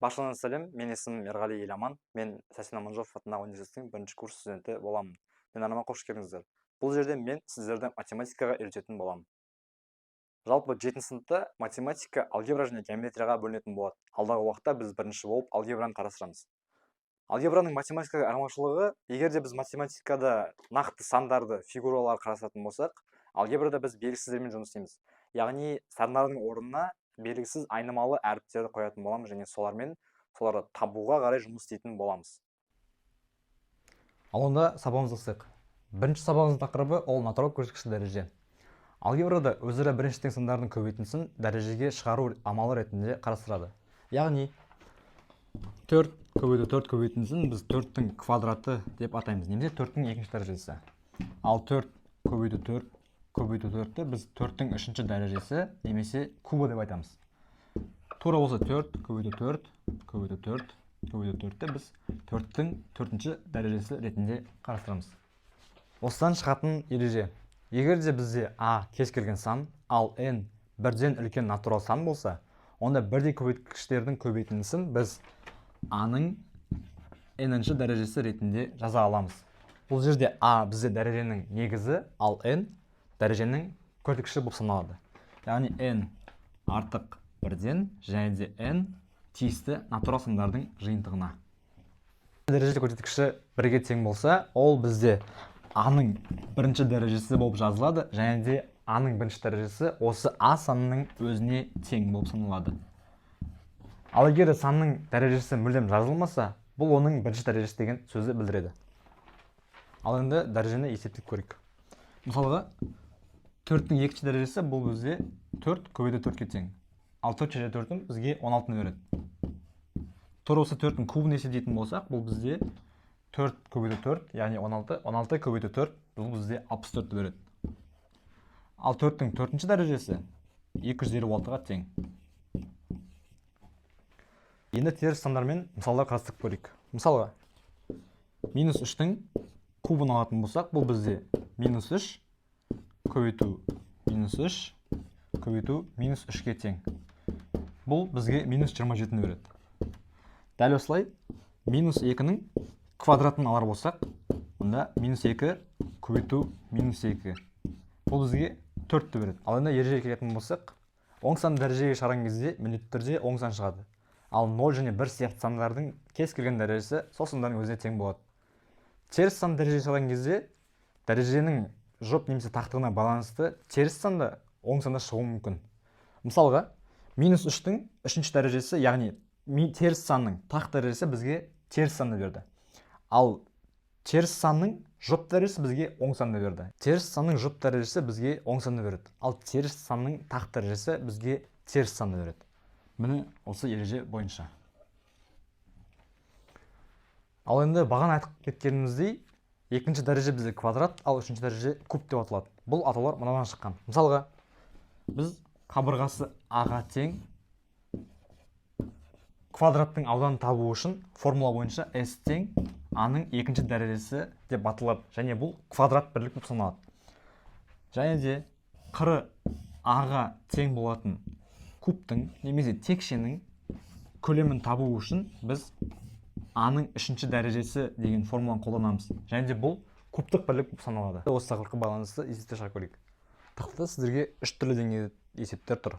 Баршаңызға сәлем, мен есімім Ерғали Еламан, мен Сәкен Аманжолов атындағы университеттің бірінші курс студенті боламын. Арнама қош келдіңіздер. Бұл жерде мен сіздерді математикаға үйрететін боламын. Жалпы 7 сыныпта математика, алгебра және геометрияға бөлінетін болады. Алдағы уақытта біз бірінші болып алгебраны қарастырамыз. Алгебраның математикаға айырмашылығы, егер де біз математикада нақты сандарды, фигуралар қарастыратын болсақ, алгебрада біз белгісіздермен жұмыс істейміз. Яғни сандардың орнына белгісіз айнымалы әріптерді қоятын боламыз және соларды табуға қарай жұмыс істейтін боламыз. Ал онда сабағымызға қысайық. Бірінші сабағымыздың тақырыбы ол натурал көрсеткішті дәреже. Алгебрада өзара бірінші тең сандардың көбейтіндісін дәрежеге шығару амалы ретінде қарастырады. Яғни 4 көбейту 4 көбейтіндісін біз 4-тің квадраты деп атаймыз, немесе 4-тің екінші дәрежесі. Ал 4 көбейту 4 көбейту 4-ті біз 4-тің үшінші дәрежесі немесе кубы деп айтамыз. Тура осы 4 көбейту 4 көбейту 4 көбейту 4-ті біз 4-тің төртінші дәрежесі ретінде қарастырамыз. Осыдан шығатын ереже. Егер де бізде а кез келген сан, ал n бірден үлкен натурал сан болса, онда бірдей көбейткіштердің көбейтіндісін біз а-ның n-ші дәрежесі ретінде жаза аламыз. Бұл жерде а бізде дәреженің негізі, ал n дәреженің көрсеткіші болып саналады. Яғни n артық бірден және де n тиісті натурал сандардың жиынтығына. Дәрежелі көрсеткіші бірге тең болса, ол бізде а-ның бірінші дәрежесі болып жазылады, және де а-ның бірінші дәрежесі осы а санының өзіне тең болып саналады. Ал егер санның дәрежесі мүлдем жазылмаса, бұл оның бірінші дәрежесі деген сөзді білдіреді. Ал енді дәрежені есептеп көрейік. Мысалға, 4-тің екінші дәрежесі бұл бізде 4 көбейту 4-ке тең. Ал 4 және 4-ің бізге 16-ны береді. Тура осы 4-тің кубын есептейтін болсақ, бұл бізде 4 көбейту 4, яғни 16, 16 көбейту 4, бұл бізде 64-ті береді. Ал 4-тің төртінші дәрежесі 256-ға тең. Енді теріс сандармен мысалдар қарастырып көрейік. Мысалға, минус 3-тің кубын алатын болсақ, бұл бізде минус 3 көбейту минус 3 көбейту минус 3-ке тең. Бұл бізге минус 27-ні береді. Дәл осылай, минус 2-нің квадратын алар болсақ, онда минус 2 көбейту минус 2. Бұл бізге 4-ті береді. Ал енді ережеге келетін болсақ, оң санды дәрежеге шығарған кезде міндетті түрде оң сан шығады. Ал 0 және 1 сияқты сандардың кез келген дәрежесі сол сандардың өзіне тең болады. Теріс сан дәрежеге шығарған кезде дәреженің жұп немесе тақтығына байланысты теріс санда оң санда шығуы мүмкін. Мысалға, минус 3-тің үшінші дәрежесі, яғни теріс санның тақ дәрежесі бізге теріс санды берді. Ал теріс санның жұп дәрежесі бізге оң санды берді. Теріс санның жұп дәрежесі бізге оң санды береді. Ал теріс санның тақ дәрежесі бізге теріс санды береді. Міне осы ереже бойынша. Ал енді бағана айтып кеткеніміздей, екінші дәреже бізде квадрат, ал үшінші дәреже куб деп аталады. Бұл атаулар мынадан шыққан. Мысалға, біз қабырғасы а-ға тең квадраттың ауданын табу үшін формула бойынша s тең а-ның екінші дәрежесі деп аталады, және бұл квадрат бірлік болып саналады. Және де қыры а-ға тең болатын кубтың немесе текшенің көлемін табу үшін біз а-ның үшінші дәрежесі деген формуланы қолданамыз. Және де бұл кубтық бірлік болып саналады. Осы тақырыпқа байланысты есептер шығарып көрейік. Тақырыпта сіздерге 3 түрлі деңгейде есептер тұр.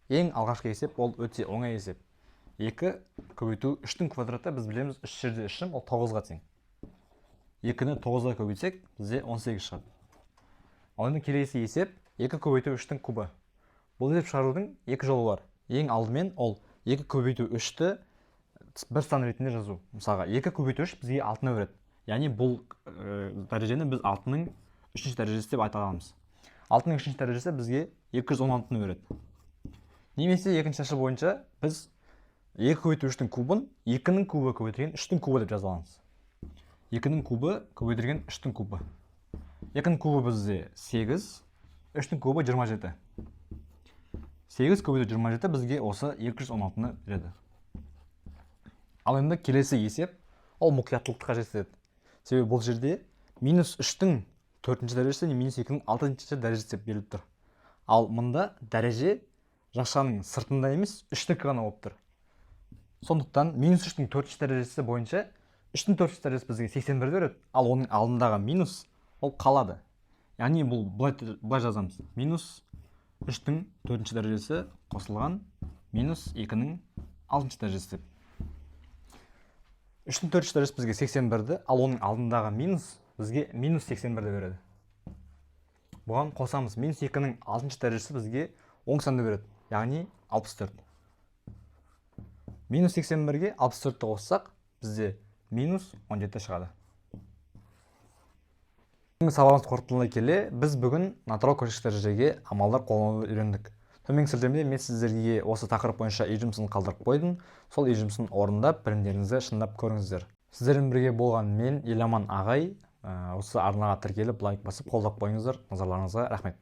Ең алғашқы есеп ол өте оңай есеп. 2 көбейту 3-тің квадраты біз білеміз 3 жерде 3-ім ол 9-ға тең. 2-ні 9-ға көбейтсек бізде 18 шығады. Ал енді келесі есеп 2 көбейту 3-тің кубы. Бұл есеп шығарудың екі жолы бар. Ең алдымен ол 2 көбейту 3-ті бір сан ретінде жазу. Мысалға 2 көбейту 3 бізге 6-ны береді. Яғни бұл дәрежені біз 6-ның 3-ші дәрежесі деп айта аламыз. 6-ның 3-ші дәрежесі бізге 216-ны береді. Немесе екінші тәсіл бойынша біз 2 көбейту 3-тің кубын 2-нің кубы көбейтілген 3-тің кубы деп жаза аламыз. 2-нің кубы көбейтілген 3-тің кубы. 2-нің кубы бізде 8, 3-тің кубы 27. 8 көбейту 27 бізге осы 216-ны береді. Ал енді келесі есеп, ол мұқияттылықты қажет етеді. Себебі бұл жерде минус 3-тің 4-ші дәрежесі, минус 2-нің 6-ші дәрежесі деп беріліп тұр. Ал мұнда дәреже жақшаның сыртында емес, 3-тікі ғана болып тұр. Сондықтан минус 3-тің төртінші дәрежесі бойынша 3-тің төртінші дәрежесі бізге 81 береді, ал оның алдындағы минус ол қалады. Яғни бұл былай жазамыз. Минус 3-тің төртінші дәрежесі қосылған минус 2-нің алтыншы дәрежесі деп. 3-тің төртінші дәрежесі бізге 81-ді, ал оның алдындағы минус бізге минус 81-ді береді. Бұған қосамыз. Минус 2-нің алтыншы дәрежесі бізге оң санды береді, яғни 64. Минус 81-ге 64-ті қоссақ, бізде минус 17 шығады. Бүгінгі сабағымызды қорытындылай келе, біз бүгін натурал көрсеткіш дәрежеге амалдар қолдануды үйрендік. Төменгі сілтемеде мен сіздерге осы тақырып бойынша үй жұмысын қалдырып қойдым. Сол үй жұмысын орындап, білімдеріңізді шыңдап көріңіздер. Сіздермен бірге болған мен Еламан ағай. Осы арнаға тіркеліп, лайк басып, қолдап қойыңыздар. Назарларыңызға рахмет.